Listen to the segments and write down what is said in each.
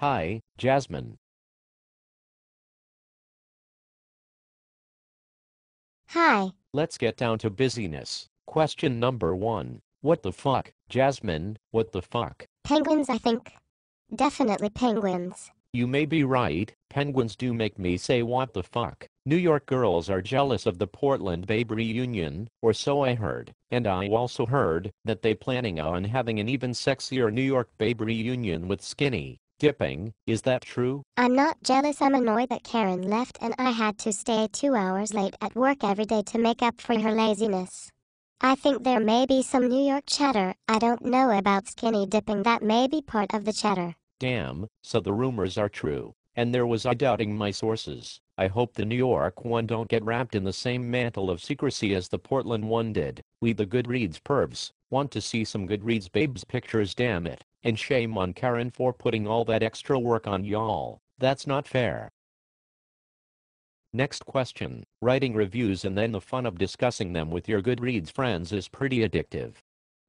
Hi, Jasmine. Hi. Let's get down to business. Question number one. What the fuck, Jasmine, what the fuck? Penguins, I think. Definitely penguins. You may be right, penguins do make me say what the fuck. New York girls are jealous of the Portland Babe reunion, or so I heard. And I also heard that they planning on having an even sexier New York Babe reunion with skinny dipping. Is that true? I'm not jealous, I'm annoyed that Karen left and I had to stay 2 hours late at work every day to make up for her laziness. I think there may be some New York chatter I don't know about skinny dipping that may be part of the chatter. Damn, so the rumors are true. And there was I doubting my sources. I hope the New York one don't get wrapped in the same mantle of secrecy as the Portland one did. We the Goodreads pervs want to see some Goodreads babes pictures, damn it. And shame on Karen for putting all that extra work on y'all. That's not fair. Next question. Writing reviews and then the fun of discussing them with your Goodreads friends is pretty addictive.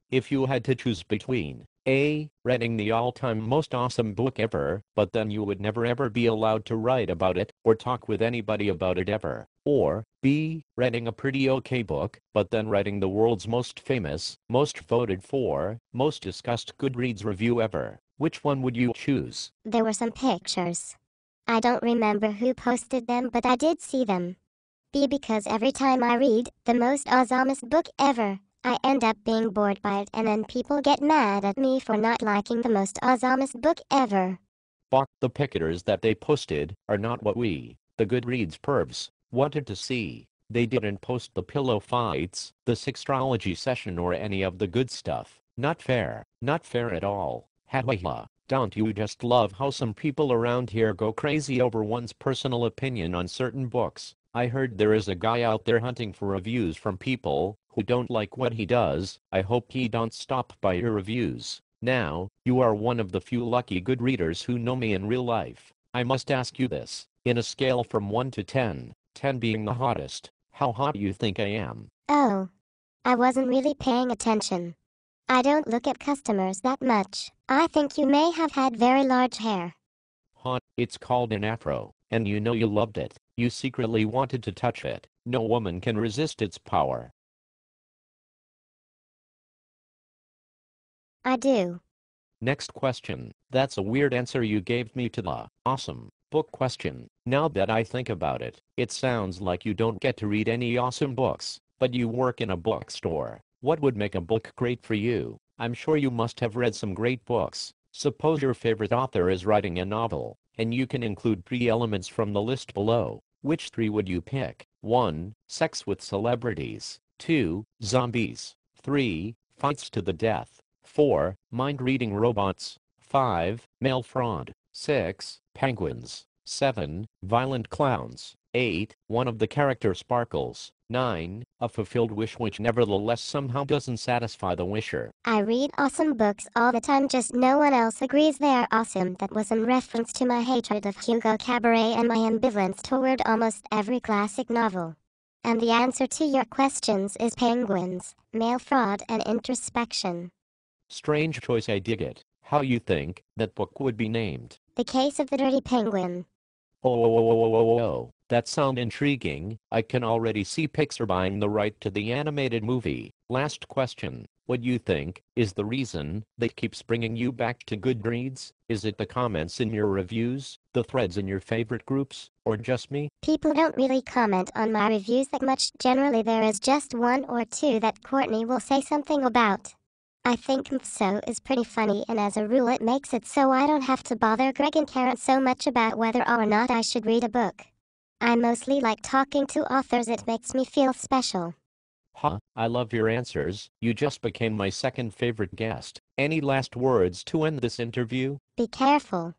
If you had to choose between A. Reading the all-time most awesome book ever, but then you would never ever be allowed to write about it or talk with anybody about it ever, or B. Reading a pretty okay book, but then writing the world's most famous, most voted for, most discussed Goodreads review ever, which one would you choose? There were some pictures. I don't remember who posted them, but I did see them. B, because every time I read the most awesomest book ever, I end up being bored by it and then people get mad at me for not liking the most awesomest book ever. But the pictures that they posted are not what we, the Goodreads pervs, wanted to see. They didn't post the pillow fights, the sextrology session, or any of the good stuff. Not fair. Not fair at all. Ha ha ha. Don't you just love how some people around here go crazy over one's personal opinion on certain books? I heard there is a guy out there hunting for reviews from people who don't like what he does. I hope he don't stop by your reviews. Now, you are one of the few lucky good readers who know me in real life. I must ask you this. In a scale from 1 to 10, 10 being the hottest, how hot do you think I am? Oh. I wasn't really paying attention. I don't look at customers that much. I think you may have had very large hair. Hot, it's called an afro, and you know you loved it. You secretly wanted to touch it. No woman can resist its power. I do. Next question. That's a weird answer you gave me to the awesome book question. Now that I think about it, it sounds like you don't get to read any awesome books, but you work in a bookstore. What would make a book great for you? I'm sure you must have read some great books. Suppose your favorite author is writing a novel, and you can include 3 elements from the list below. Which 3 would you pick? 1. Sex with celebrities. 2. Zombies. 3. Fights to the death. 4. Mind-reading robots. 5. Mail fraud. 6. Penguins. 7. Violent clowns. 8. One of the character sparkles. 9. A fulfilled wish which nevertheless somehow doesn't satisfy the wisher. I read awesome books all the time, just no one else agrees they are awesome. That was in reference to my hatred of Hugo Cabaret and my ambivalence toward almost every classic novel. And the answer to your questions is Penguins, Mail Fraud, and Introspection. Strange choice, I dig it. How you think that book would be named? The Case of the Dirty Penguin. Oh, that sounds intriguing. I can already see Pixar buying the right to the animated movie. Last question. What you think is the reason that keeps bringing you back to Goodreads? Is it the comments in your reviews, the threads in your favorite groups, or just me? People don't really comment on my reviews that much. Generally there is just 1 or 2 that Courtney will say something about. I think so is pretty funny, and as a rule it makes it so I don't have to bother Greg and Karen so much about whether or not I should read a book. I mostly like talking to authors, it makes me feel special. Huh, I love your answers. You just became my second favorite guest. Any last words to end this interview? Be careful.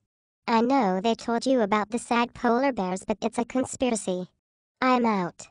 I know they told you about the sad polar bears, but it's a conspiracy. I'm out.